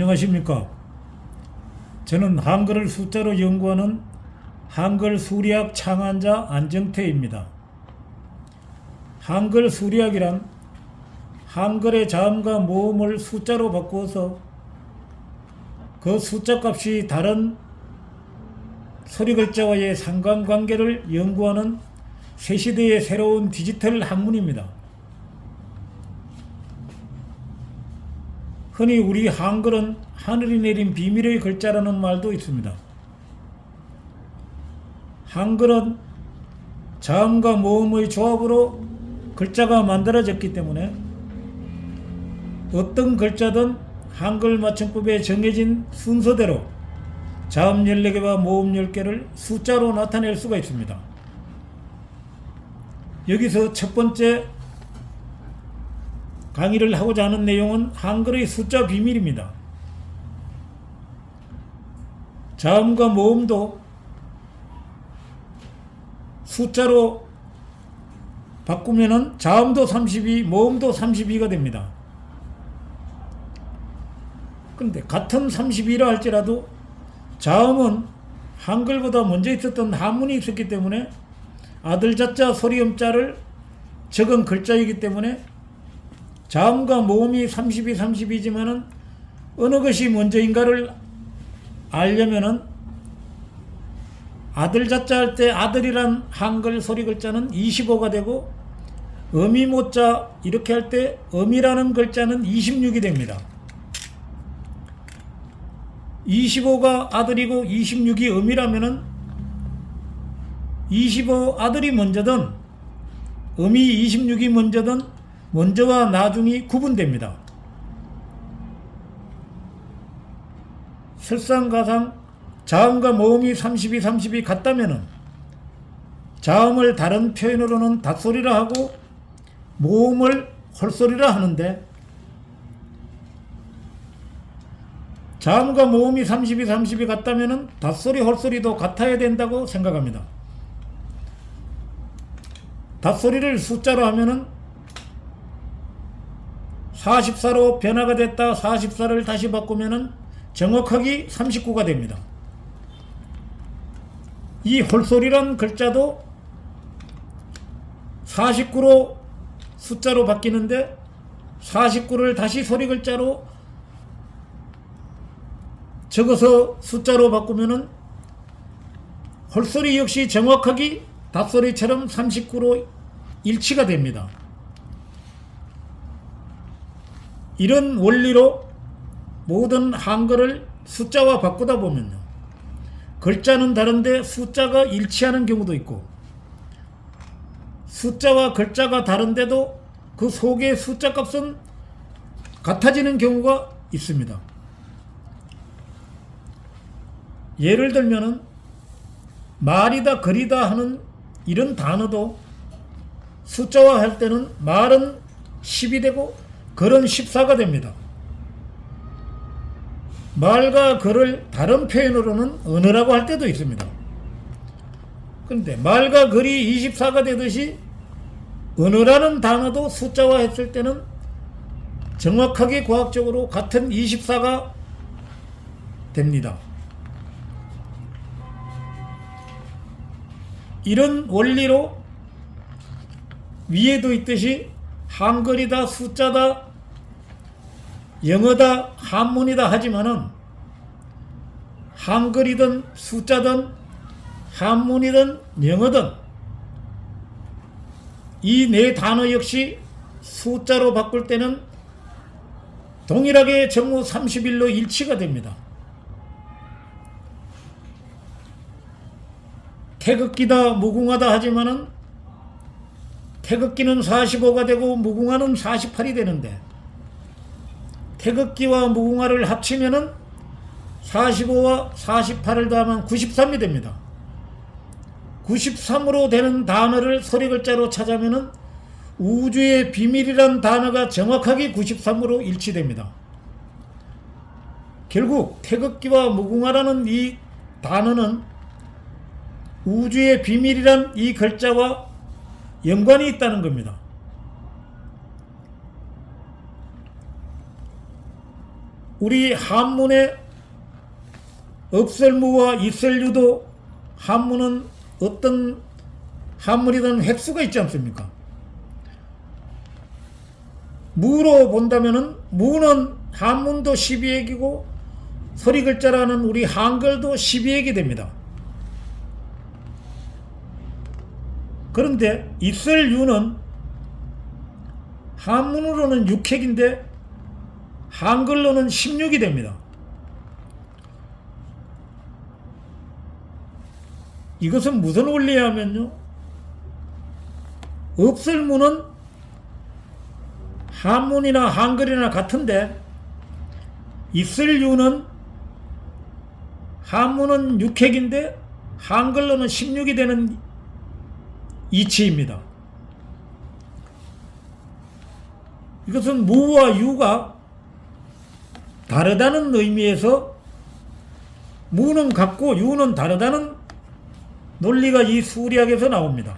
안녕하십니까. 저는 한글을 숫자로 연구하는 한글 수리학 창안자 안정태입니다. 한글 수리학이란 한글의 자음과 모음을 숫자로 바꾸어서 그 숫자 값이 다른 소리 글자와의 상관관계를 연구하는 새시대의 새로운 디지털 학문입니다. 흔히 우리 한글은 하늘이 내린 비밀의 글자라는 말도 있습니다. 한글은 자음과 모음의 조합으로 글자가 만들어졌기 때문에 어떤 글자든 한글 맞춤법에 정해진 순서대로 자음 14개와 모음 10개를 숫자로 나타낼 수가 있습니다. 여기서 첫 번째 강의를 하고자 하는 내용은 한글의 숫자 비밀입니다. 자음과 모음도 숫자로 바꾸면은 자음도 32, 모음도 32가 됩니다. 그런데 같은 32라 할지라도 자음은 한글보다 먼저 있었던 한문이 있었기 때문에 아들자자 소리음자를 적은 글자이기 때문에 자음과 모음이 32, 32지만은 어느 것이 먼저인가를 알려면은 아들자자 할 때 아들이란 한글 소리 글자는 25가 되고 어미모자 이렇게 할 때 어미라는 글자는 26이 됩니다. 25가 아들이고 26이 어미라면은 25 아들이 먼저든 어미 26이 먼저든 먼저와 나중이 구분됩니다. 설상가상 자음과 모음이 32, 32 같다면은 자음을 다른 표현으로는 닷소리라 하고 모음을 홀소리라 하는데 자음과 모음이 32, 32 같다면은 닷소리, 홀소리도 같아야 된다고 생각합니다. 닷소리를 숫자로 하면은 44로 변화가 됐다 44를 다시 바꾸면은 정확하게 39가 됩니다. 이 홀소리란 글자도 49로 숫자로 바뀌는데 49를 다시 소리 글자로 적어서 숫자로 바꾸면은 홀소리 역시 정확하게 닷소리처럼 39로 일치가 됩니다. 이런 원리로 모든 한글을 숫자와 바꾸다 보면요, 글자는 다른데 숫자가 일치하는 경우도 있고 숫자와 글자가 다른데도 그 속의 숫자 값은 같아지는 경우가 있습니다. 예를 들면은 말이다 글이다 하는 이런 단어도 숫자화 할 때는 말은 10이 되고 글은 14가 됩니다. 말과 글을 다른 표현으로는 언어라고 할 때도 있습니다. 그런데 말과 글이 24가 되듯이 언어라는 단어도 숫자화 했을 때는 정확하게 과학적으로 같은 24가 됩니다. 이런 원리로 위에도 있듯이 한글이다 숫자다 영어다 한문이다 하지만은 한글이든 숫자든 한문이든 영어든 이 네 단어 역시 숫자로 바꿀 때는 동일하게 정오 31로 일치가 됩니다. 태극기다 무궁화다 하지만은 태극기는 45가 되고 무궁화는 48이 되는데 태극기와 무궁화를 합치면은 45와 48을 더하면 93이 됩니다. 93으로 되는 단어를 소리 글자로 찾으면은 우주의 비밀이란 단어가 정확하게 93으로 일치됩니다. 결국 태극기와 무궁화라는 이 단어는 우주의 비밀이란 이 글자와 연관이 있다는 겁니다. 우리 한문에 없을무와 있을유도 한문은 어떤 한문이든 획수가 있지 않습니까? 무로 본다면은 무는 한문도 12액이고 소리글자라는 우리 한글도 12액이 됩니다. 그런데 있을유는 한문으로는 6액인데 한글로는 16이 됩니다. 이것은 무슨 원리냐면요, 없을무는 한문이나 한글이나 같은데 있을유는 한문은 6액인데 한글로는 16이 되는 이치입니다. 이것은 무와 유가 다르다는 의미에서 무는 같고 유는 다르다는 논리가 이 수리학에서 나옵니다.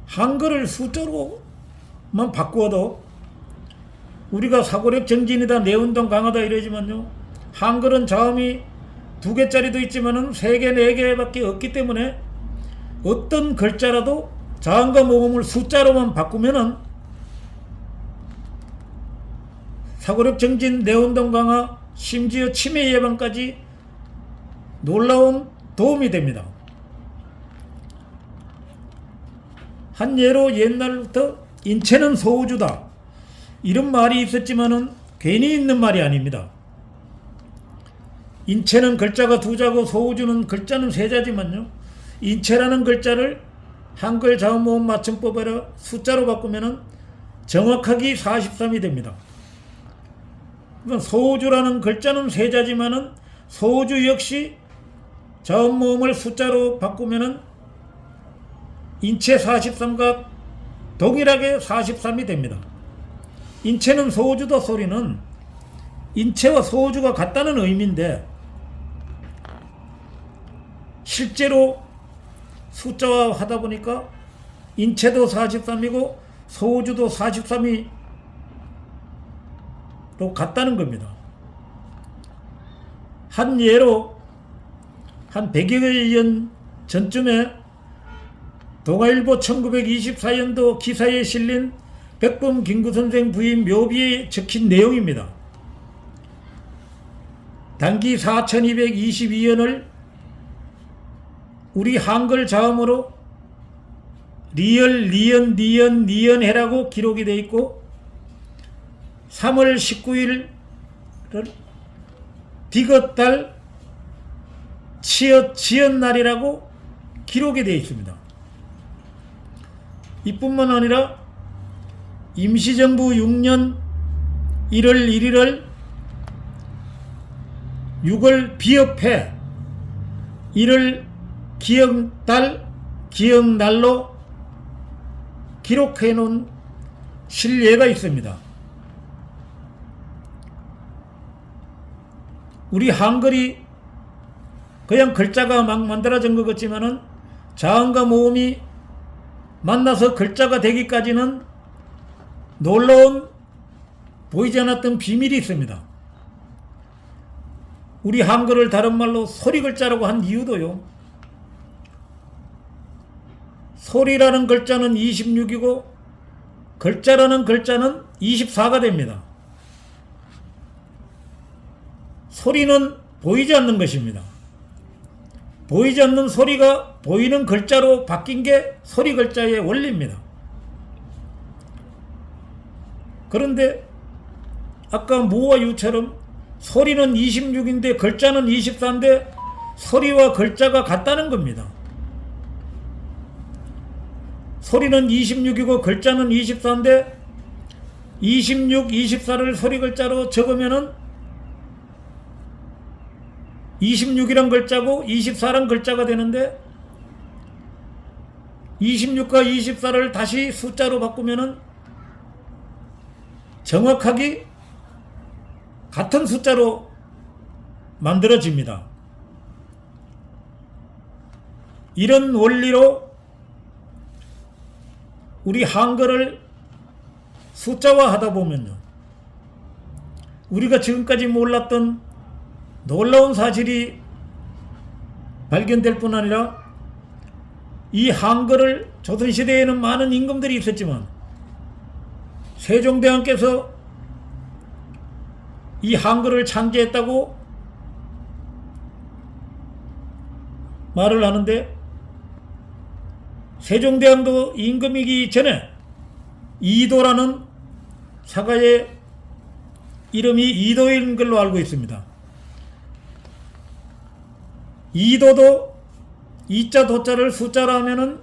한글을 숫자로만 바꾸어도 우리가 사고력 정진이다, 내운동 강하다 이러지만요, 한글은 자음이 2개짜리도 있지만은 3개, 4개밖에 없기 때문에 어떤 글자라도 자음과 모음을 숫자로만 바꾸면은 사고력 정진, 내운동 강화, 심지어 치매 예방까지 놀라운 도움이 됩니다. 한 예로 옛날부터 인체는 소우주다 이런 말이 있었지만은 괜히 있는 말이 아닙니다. 인체는 글자가 2자고 소우주는 글자는 3자지만요, 인체라는 글자를 한글 자음 모음 맞춤법으로 숫자로 바꾸면은 정확하게 43이 됩니다. 그러니까 소우주라는 글자는 3자지만은 소우주 역시 자음 모음을 숫자로 바꾸면은 인체 43과 동일하게 43이 됩니다. 인체는 소우주다 소리는 인체와 소우주가 같다는 의미인데 실제로 숫자화 하다 보니까 인체도 43이고 소우주도 43이 로 같다는 겁니다. 한 예로 한 100여 년 전쯤에 동아일보 1924년도 기사에 실린 백범 김구선생 부인 묘비에 적힌 내용입니다. 단기 4222년을 우리 한글 자음으로 리을, 리연, 니연, 니연해라고 기록이 되어 있고 3월 19일을 디귿달 치읓 지연날이라고 기록이 되어 있습니다. 이뿐만 아니라 임시정부 6년 1월 1일을 6월 비읍해 1월 기억달, 기억날로 기록해 놓은 실례가 있습니다. 우리 한글이 그냥 글자가 막 만들어진 것 같지만은 자음과 모음이 만나서 글자가 되기까지는 놀라운 보이지 않았던 비밀이 있습니다. 우리 한글을 다른 말로 소리글자라고 한 이유도요, 소리라는 글자는 26이고 글자라는 글자는 24가 됩니다. 소리는 보이지 않는 것입니다. 보이지 않는 소리가 보이는 글자로 바뀐 게 소리 글자의 원리입니다. 그런데 아까 무와 유처럼 소리는 26인데 글자는 24인데 소리와 글자가 같다는 겁니다. 소리는 26이고 글자는 24인데 26, 24를 소리 글자로 적으면은 26이란 글자고 24란 글자가 되는데 26과 24를 다시 숫자로 바꾸면은 정확하게 같은 숫자로 만들어집니다. 이런 원리로 우리 한글을 숫자화 하다 보면요, 우리가 지금까지 몰랐던 놀라운 사실이 발견될 뿐 아니라 이 한글을 조선시대에는 많은 임금들이 있었지만 세종대왕께서 이 한글을 창제했다고 말을 하는데, 세종대왕도 임금이기 전에 이도라는 사가의 이름이 이도인 걸로 알고 있습니다. 이도도 이자 도자를 숫자로 하면은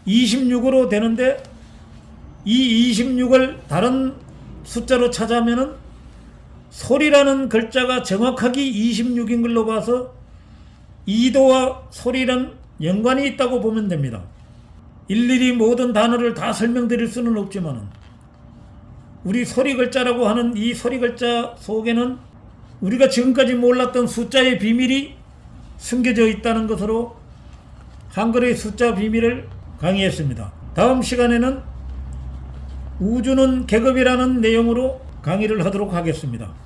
26으로 되는데, 이 26을 다른 숫자로 찾아면은 소리라는 글자가 정확하게 26인 걸로 봐서 이도와 소리는 연관이 있다고 보면 됩니다. 일일이 모든 단어를 다 설명드릴 수는 없지만 우리 소리 글자라고 하는 이 소리 글자 속에는 우리가 지금까지 몰랐던 숫자의 비밀이 숨겨져 있다는 것으로 한글의 숫자 비밀을 강의했습니다. 다음 시간에는 우주는 계급이라는 내용으로 강의를 하도록 하겠습니다.